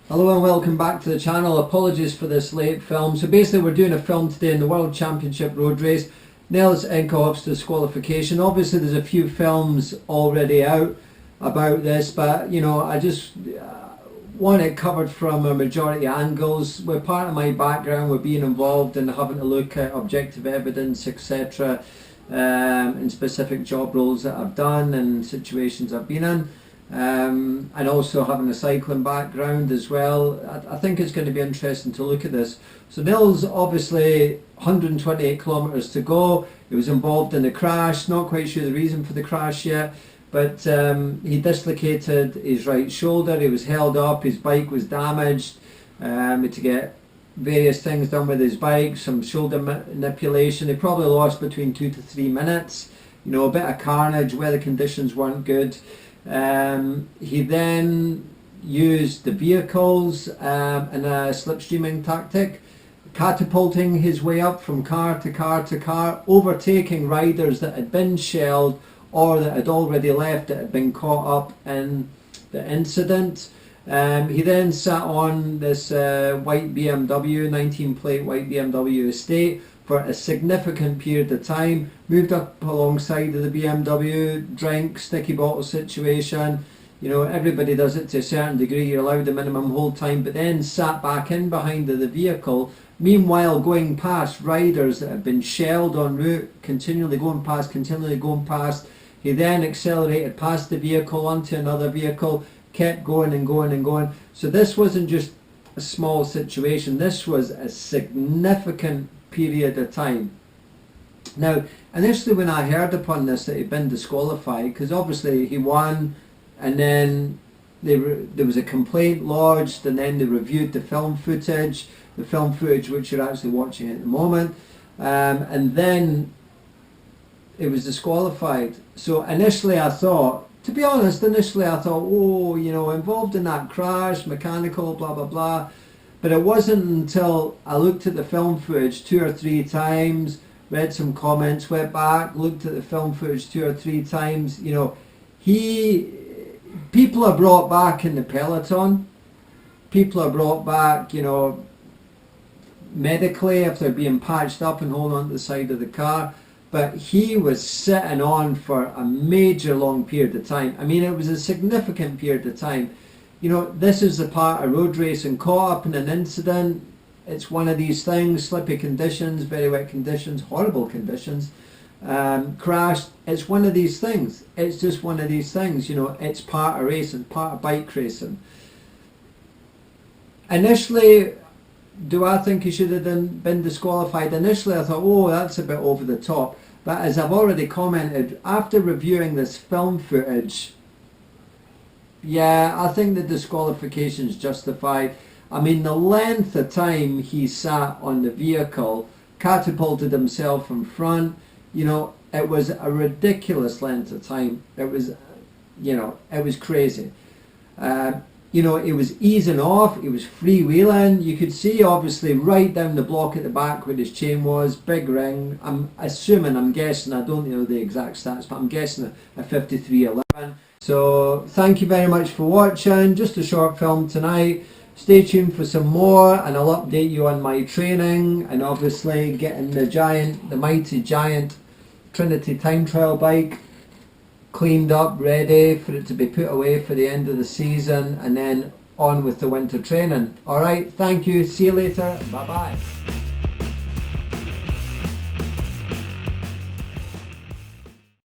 Hello and welcome back to the channel. Apologies for this late film. So basically we're doing a film today in the World Championship road race, Nils Eekhoff's Disqualification. Obviously there's a few films already out about this, but you know, I just want it covered from a majority angles. We're part of my background, we're being involved in having to look at objective evidence, etc. In specific job roles that I've done and situations I've been in. And also having a cycling background as well. I think it's going to be interesting to look at this. So Nils, obviously 128 kilometres to go. He was involved in a crash, not quite sure the reason for the crash yet, but he dislocated his right shoulder, he was held up, his bike was damaged, to get various things done with his bike, some shoulder manipulation. He probably lost between 2 to 3 minutes, you know, a bit of carnage, weather conditions weren't good. He then used the vehicles in a slipstreaming tactic, catapulting his way up from car to car to car, overtaking riders that had been shelled or that had already left, that had been caught up in the incident. He then sat on this white BMW, 19 plate white BMW estate for a significant period of time, moved up alongside of the BMW, drank, sticky bottle situation. You know, everybody does it to a certain degree, you're allowed a minimum hold time, but then sat back in behind the vehicle, meanwhile going past riders that have been shelled en route, continually going past. He then accelerated past the vehicle onto another vehicle, kept going and going and going. So this wasn't just a small situation, this was a significant period of time. Now, initially when I heard upon this that he'd been disqualified, because obviously he won, and then there was a complaint lodged, and then they reviewed the film footage which you're actually watching at the moment, and then it was disqualified. So initially I thought, to be honest, oh, you know, involved in that crash, mechanical, blah blah blah. But it wasn't until I looked at the film footage 2 or 3 times, read some comments, went back, looked at the film footage 2 or 3 times, you know, people are brought back in the peloton, people are brought back, you know, medically if they're being patched up and holding on to the side of the car, but he was sitting on for a major long period of time. I mean, it was a significant period of time. You know, this is the part of road racing, caught up in an incident. It's one of these things, slippy conditions, very wet conditions, horrible conditions, crashed. It's one of these things. It's just one of these things, you know, it's part of racing, part of bike racing. Initially, do I think he should have been disqualified? Initially I thought, oh, that's a bit over the top. But as I've already commented, after reviewing this film footage, yeah, I think the disqualification is justified. I mean, the length of time he sat on the vehicle, catapulted himself in front, you know, it was a ridiculous length of time. It was, you know, it was crazy. You know, it was easing off, it was freewheeling. You could see obviously right down the block at the back where his chain was, big ring. I'm guessing, I don't know the exact stats, but I'm guessing a 53.11. So thank you very much for watching. Just a short film tonight. Stay tuned for some more, and I'll update you on my training and obviously getting the mighty giant Trinity time trial bike cleaned up, ready for it to be put away for the end of the season, and then on with the winter training. Alright, thank you, see you later, bye bye.